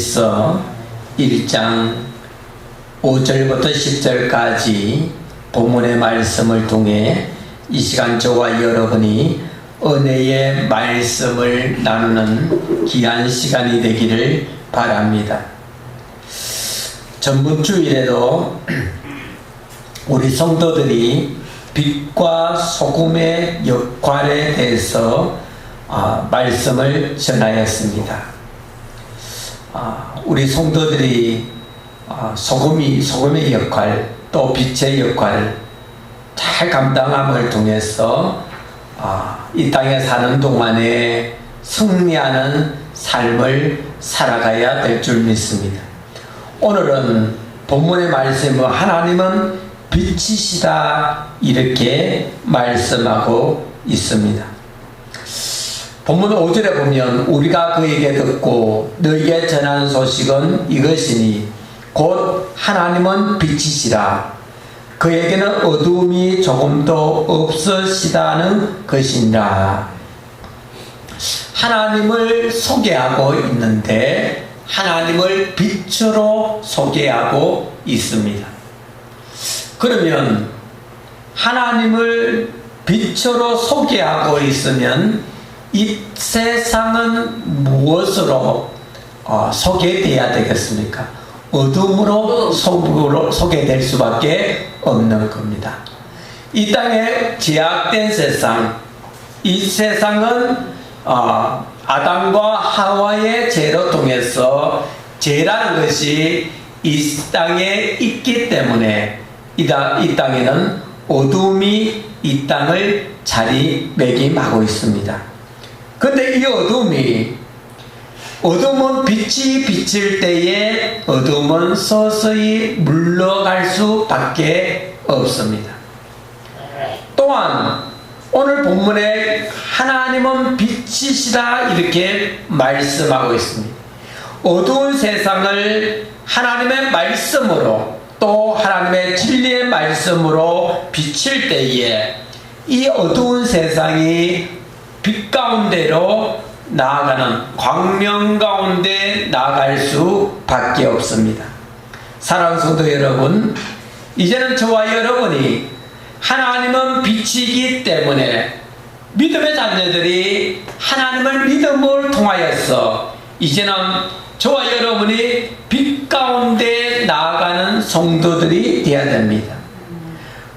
요한일서 1장 5절부터 10절까지 본문의 말씀을 통해 이 시간 저와 여러분이 은혜의 말씀을 나누는 귀한 시간이 되기를 바랍니다. 전번 주일에도 우리 성도들이 빛과 소금의 역할에 대해서 말씀을 전하였습니다. 우리 성도들이 소금의 역할 또 빛의 역할을 잘 감당함을 통해서 이 땅에 사는 동안에 승리하는 삶을 살아가야 될 줄 믿습니다. 오늘은 본문의 말씀은 하나님은 빛이시다 이렇게 말씀하고 있습니다. 본문 5절에 보면 우리가 그에게 듣고 너희에게 전하는 소식은 이것이니 곧 하나님은 빛이시라 그에게는 어두움이 조금도 없으시다는 것이니라. 하나님을 소개하고 있는데 하나님을 빛으로 소개하고 있습니다. 그러면 하나님을 빛으로 소개하고 있으면 이 세상은 무엇으로 소개되어야 되겠습니까? 어둠으로 소개될 수밖에 없는 겁니다. 이 땅에 제약된 세상, 이 세상은 아담과 하와의 죄로 통해서 죄라는 것이 이 땅에 있기 때문에 이 땅에는 어둠이 이 땅을 자리매김하고 있습니다. 그런데 이 어둠은 빛이 비칠 때에 어둠은 서서히 물러갈 수밖에 없습니다. 또한 오늘 본문에 하나님은 빛이시다 이렇게 말씀하고 있습니다. 어두운 세상을 하나님의 말씀으로 또 하나님의 진리의 말씀으로 비칠 때에 이 어두운 세상이 빛 가운데로 나아가는 광명 가운데 나아갈 수밖에 없습니다. 사랑하는 성도 여러분, 이제는 저와 여러분이 하나님은 빛이기 때문에 믿음의 자녀들이 하나님을 믿음을 통하여서 이제는 저와 여러분이 빛 가운데 나아가는 성도들이 되어야 됩니다.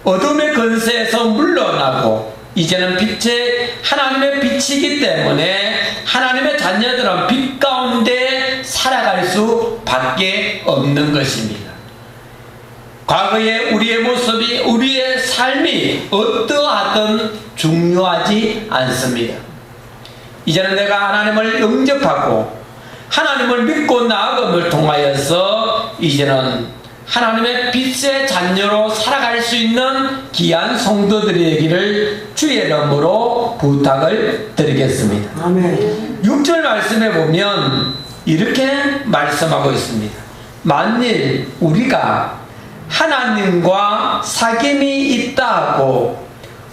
어둠의 권세에서 물러나고 이제는 하나님의 빛이기 때문에 하나님의 자녀들은 빛 가운데 살아갈 수밖에 없는 것입니다. 과거에 우리의 모습이 우리의 삶이 어떠하든 중요하지 않습니다. 이제는 내가 하나님을 영접하고 하나님을 믿고 나아감을 통하여서 이제는 하나님의 빛의 자녀로 살아갈 수 있는 귀한 성도들이 되기를 주의 이름으로 부탁을 드리겠습니다. 아멘. 6절 말씀에 보면 이렇게 말씀하고 있습니다. 만일 우리가 하나님과 사귐이 있다 하고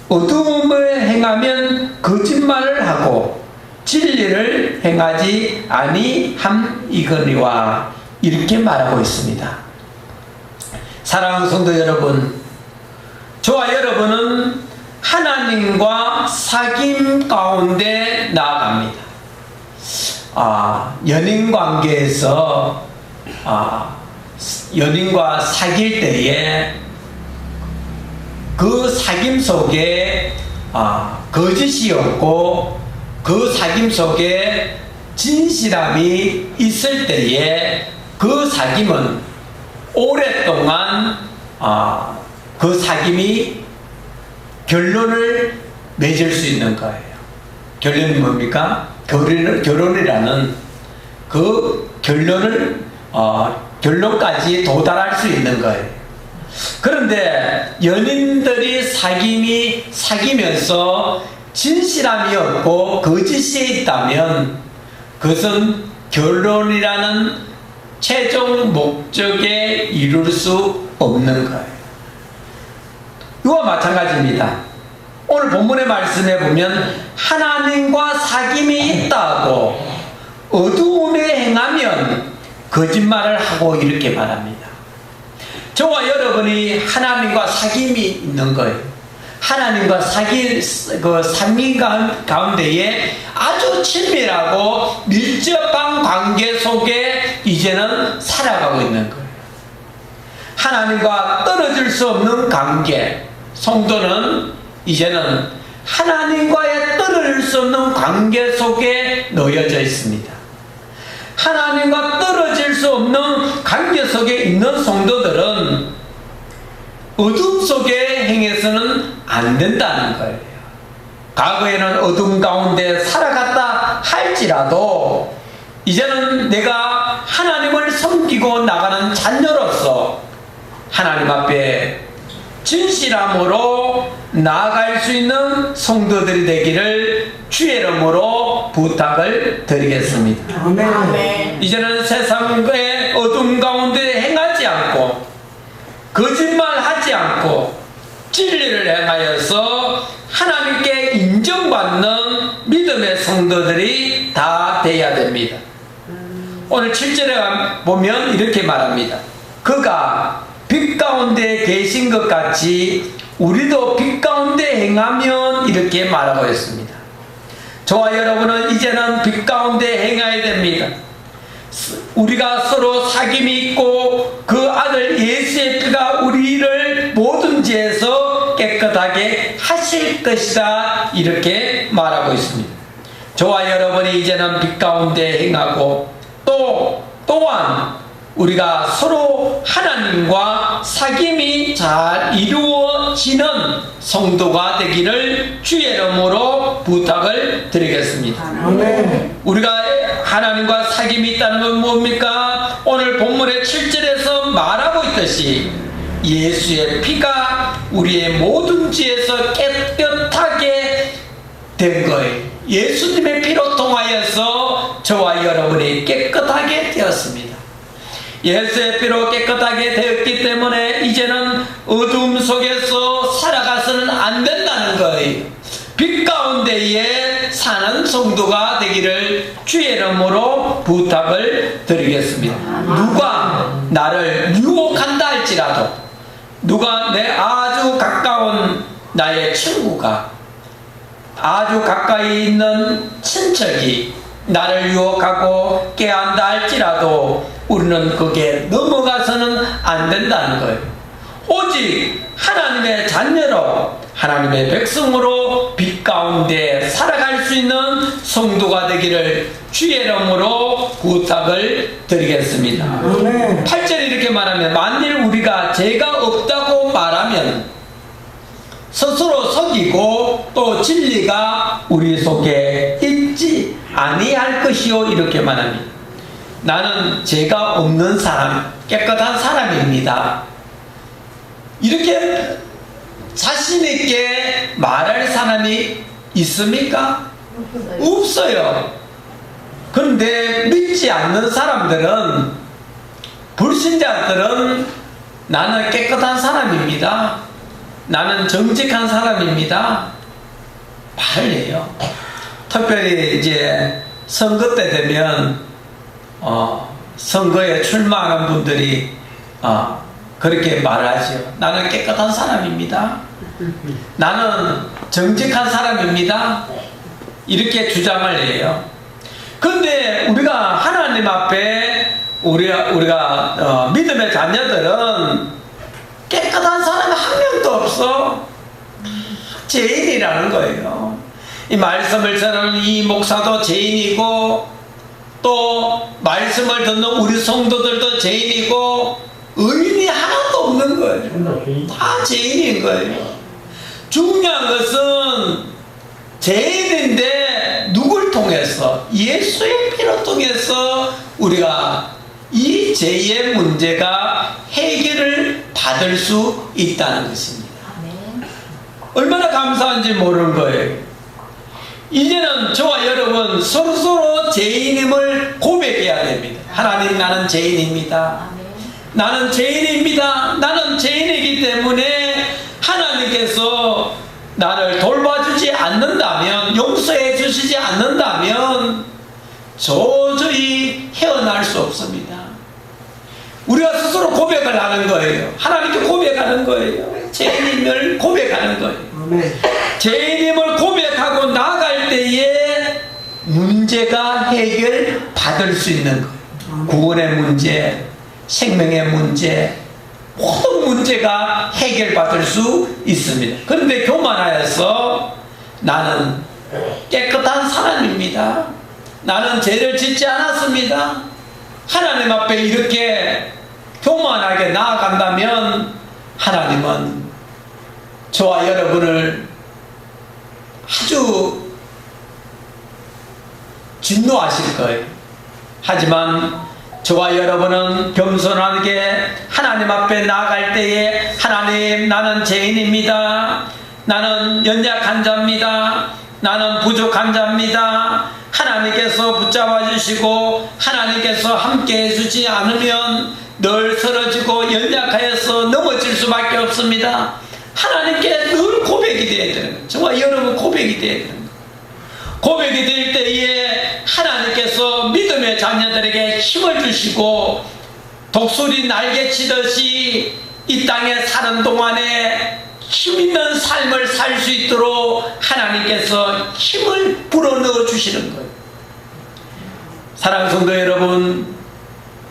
어두움을 행하면 거짓말을 하고 진리를 행하지 아니함이거니와 이렇게 말하고 있습니다. 사랑하는 성도 여러분, 저와 여러분은 하나님과 사귐 가운데 나아갑니다. 연인 관계에서 연인과 사귈 때에 그 사귐 속에 거짓이 없고 그 사귐 속에 진실함이 있을 때에 그 사귐은 오랫동안 그 사귐이 결론을 맺을 수 있는 거예요. 결론이 뭡니까? 결혼이라는 그 결론까지 도달할 수 있는 거예요. 그런데 연인들이 사귀면서 진실함이 없고 거짓이 있다면 그것은 결론이라는 최종 목적에 이룰 수 없는 거예요. 이와 마찬가지입니다. 오늘 본문의 말씀에 보면 하나님과 사귐이 있다고 어두움에 행하면 거짓말을 하고 이렇게 말합니다. 저와 여러분이 하나님과 사귐이 있는 거예요. 하나님과 삼위 가운데에 아주 친밀하고 밀접한 관계 속에 이제는 살아가고 있는 거예요. 하나님과 떨어질 수 없는 관계. 성도는 이제는 하나님과의 떨어질 수 없는 관계 속에 놓여져 있습니다. 하나님과 떨어질 수 없는 관계 속에 있는 성도들은 어둠 속에 행해서는 안 된다는 거예요. 과거에는 어둠 가운데 살아갔다 할지라도 이제는 내가 하나님을 섬기고 나가는 자녀로서 하나님 앞에 진실함으로 나아갈 수 있는 성도들이 되기를 주의 이름으로 부탁을 드리겠습니다. 아멘. 이제는 세상의 어둠 가운데 행하지 않고 거짓말하지 않고 진리를 행하여서 하나님께 인정받는 믿음의 성도들이 다 되어야 됩니다. 오늘 7절에 보면 이렇게 말합니다. 그가 빛 가운데 계신 것 같이 우리도 빛 가운데 행하면 이렇게 말하고 있습니다. 저와 여러분은 이제는 빛 가운데 행해야 됩니다. 우리가 서로 사귐이 있고 그 아들 예수의 피가 우리를 모든 죄에서 깨끗하게 하실 것이다 이렇게 말하고 있습니다. 저와 여러분이 이제는 빛 가운데 행하고 또한 우리가 서로 하나님과 사귐이 잘 이루어지는 성도가 되기를 주의 이름으로 부탁을 드리겠습니다. 아멘. 우리가 하나님과 사귐이 있다는 건 뭡니까? 오늘 본문의 7절에서 말하고 있듯이 예수의 피가 우리의 모든 죄에서 깨끗하게 된 거예요. 예수님의 피로 통하여서 저와 여러분이 깨끗하게 되었습니다. 예수의 피로 깨끗하게 되었기 때문에 이제는 어둠 속에서 살아가서는 안 된다는 거예요. 빛 가운데에 사는 성도가 되기를 주의 이름으로 부탁을 드리겠습니다. 누가 나를 유혹한다 할지라도, 누가 내 아주 가까운 나의 친구가, 아주 가까이 있는 친척이 나를 유혹하고 깨한다 할지라도 우리는 거기에 넘어가서는 안 된다는 거예요. 오직 하나님의 자녀로, 하나님의 백성으로 빛 가운데 살아갈 수 있는 성도가 되기를 주의 이름으로 부탁을 드리겠습니다. 아멘. 8절에 이렇게 말하면 만일 우리가 죄가 없다고 말하면 스스로 속이고 또 진리가 우리 속에 있지 아니할 것이요 이렇게 말합니다. 나는 죄가 없는 사람, 깨끗한 사람입니다. 이렇게 자신있게 말할 사람이 있습니까? 없어요. 그런데 믿지 않는 사람들은, 불신자들은 나는 깨끗한 사람입니다, 나는 정직한 사람입니다 말을 해요. 특별히 이제 선거 때 되면 선거에 출마하는 분들이 그렇게 말하죠. 나는 깨끗한 사람입니다, 나는 정직한 사람입니다 이렇게 주장을 해요. 그런데 우리가 하나님 앞에 우리가 믿음의 자녀들은 깨끗한 사람이 한 명도 없어. 죄인이라는 거예요. 이 말씀을 전하는 이 목사도 죄인이고, 또 말씀을 듣는 우리 성도들도 죄인이고, 의인이 하나도 없는 거예요. 다 죄인인 거예요. 중요한 것은 죄인인데 누굴 통해서? 예수의 피로 통해서 우리가 이 죄의 문제가 해결을 받을 수 있다는 것입니다. 얼마나 감사한지 모르는 거예요. 이제는 저와 여러분 서로서로 죄인임을 고백해야 됩니다. 하나님, 나는 죄인입니다. 나는 죄인입니다. 나는 죄인이기 때문에 하나님께서 나를 돌봐주지 않는다면, 용서해 주시지 않는다면 도저히 헤어날 수 없습니다. 우리가 스스로 고백을 하는 거예요. 하나님께 고백하는 거예요. 죄인임을 고백하는 거예요. 아멘. 죄인임을 고백하고 나아갈 때에 문제가 해결받을 수 있는 거예요. 구원의 문제, 생명의 문제, 모든 문제가 해결받을 수 있습니다. 그런데 교만하여서 나는 깨끗한 사람입니다. 나는 죄를 짓지 않았습니다. 하나님 앞에 이렇게 교만하게 나아간다면 하나님은 저와 여러분을 아주 진노하실 거예요. 하지만 저와 여러분은 겸손하게 하나님 앞에 나아갈 때에 하나님, 나는 죄인입니다. 나는 연약한 자입니다. 나는 부족한 자입니다. 하나님께서 붙잡아 주시고 하나님께서 함께 해주지 않으면 늘 쓰러지고 연약하여서 넘어질 수밖에 없습니다. 하나님께 늘 고백이 되어야 되는 거예요. 저와 여러분 고백이 되어야 되는 거예요. 고백이 될 때에 하나님께서 믿음의 자녀들에게 힘을 주시고 독수리 날개치듯이 이 땅에 사는 동안에 힘있는 삶을 살 수 있도록 하나님께서 힘을 불어넣어 주시는 거예요. 사랑하는 성도 여러분,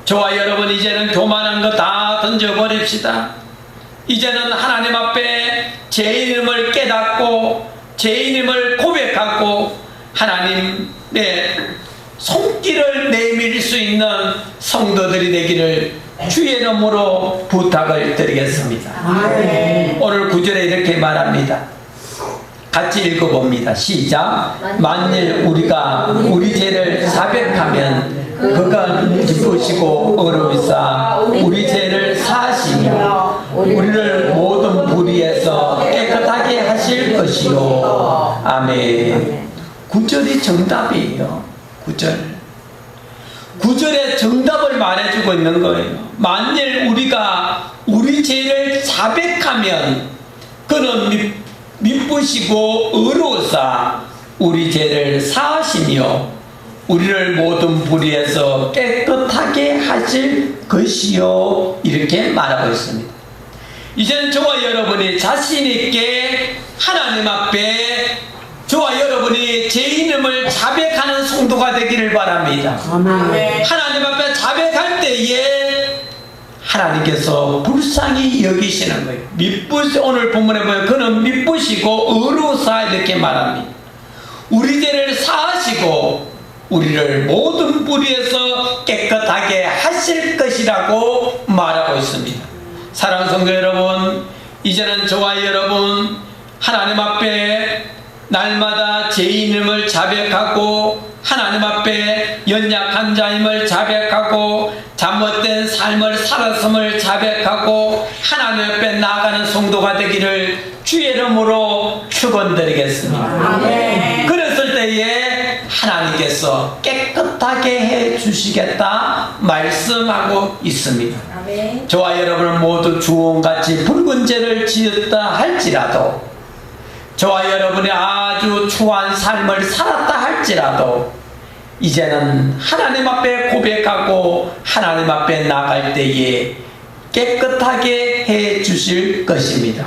저와 여러분 이제는 교만한 거 다 던져버립시다. 이제는 하나님 앞에 죄인임을 깨닫고 죄인임을 고백하고 하나님의 손길을 내밀 수 있는 성도들이 되기를 주의 이름으로 부탁을 드리겠습니다. 아멘. 오늘 9절에 이렇게 말합니다. 같이 읽어봅니다. 시작. 만일 우리가 우리 죄를 사백하면 그가 기쁘시고 의로우사 우리 죄를 사하시며 우리를 모든 불의에서 깨끗하게 하실 것이요. 아멘. 9절이 정답이에요. 9절에 정답을 말해주고 있는 거예요. 만일 우리가 우리 죄를 자백하면 그는 미쁘시고 의로우사 우리 죄를 사하시며 우리를 모든 불의에서 깨끗하게 하실 것이요. 이렇게 말하고 있습니다. 이제는 저와 여러분이 자신있게 하나님 앞에 저와 여러분이 죄인임을 자백하는 성도가 되기를 바랍니다. 아멘. 하나님 앞에 자백할 때에 하나님께서 불쌍히 여기시는 거예요. 오늘 본문에 보면 그는 미쁘시고 의로우사 이렇게 말합니다. 우리 죄를 사하시고 우리를 모든 불의에서 깨끗하게 하실 것이라고 말하고 있습니다. 사랑하는 성도 여러분, 이제는 저와 여러분 하나님 앞에 날마다 죄인임을 자백하고 하나님 앞에 연약한 자임을 자백하고 잘못된 삶을 살았음을 자백하고 하나님 앞에 나아가는 성도가 되기를 주의 이름으로 축원드리겠습니다. 아멘. 그랬을 때에 하나님께서 깨끗하게 해 주시겠다 말씀하고 있습니다. 아멘. 저와 여러분은 모두 주홍같이 붉은 죄를 지었다 할지라도 저와 여러분이 아주 추한 삶을 살았다 할지라도 이제는 하나님 앞에 고백하고 하나님 앞에 나갈 때에 깨끗하게 해 주실 것입니다.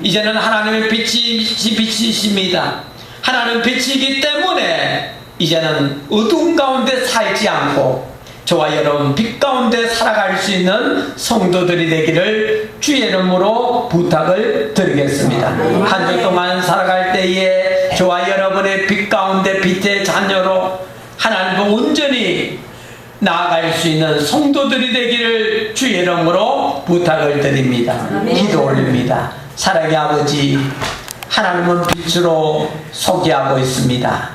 이제는 하나님의 빛이십니다. 하나님 빛이기 때문에 이제는 어두운 가운데 살지 않고 저와 여러분 빛 가운데 살아갈 수 있는 성도들이 되기를 주의 이름으로 부탁을 드리겠습니다. 한 주 동안 살아갈 때에 저와 여러분의 빛 가운데 빛의 자녀로 하나님과 온전히 나아갈 수 있는 성도들이 되기를 주의 이름으로 부탁을 드립니다. 기도 올립니다. 사랑의 아버지, 하나님은 빛으로 소개하고 있습니다.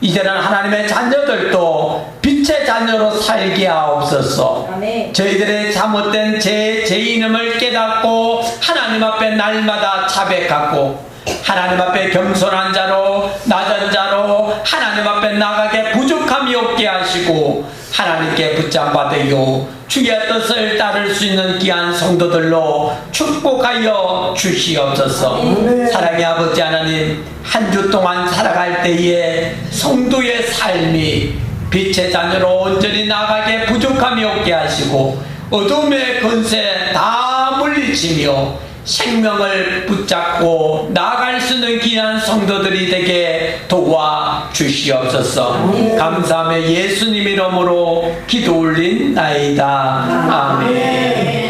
이제는 하나님의 자녀들도 빛의 자녀로 살게 하옵소서. 아멘. 저희들의 잘못된 죄인임을 깨닫고 하나님 앞에 날마다 자백하고 하나님 앞에 겸손한 자로 낮은 자로 하나님 앞에 나가게 부족함이 없게 하시고 하나님께 붙잡아대요 주의 뜻을 따를 수 있는 귀한 성도들로 축복하여 주시옵소서. 사랑의 아버지 하나님, 한 주 동안 살아갈 때에 성도의 삶이 빛의 자녀로 온전히 나가게 부족함이 없게 하시고 어둠의 권세 다 물리치며 생명을 붙잡고 나아갈 수 있는 귀한 성도들이 되게 도와주시옵소서. 감사하며 예수님 이름으로 기도 올린나이다. 아멘.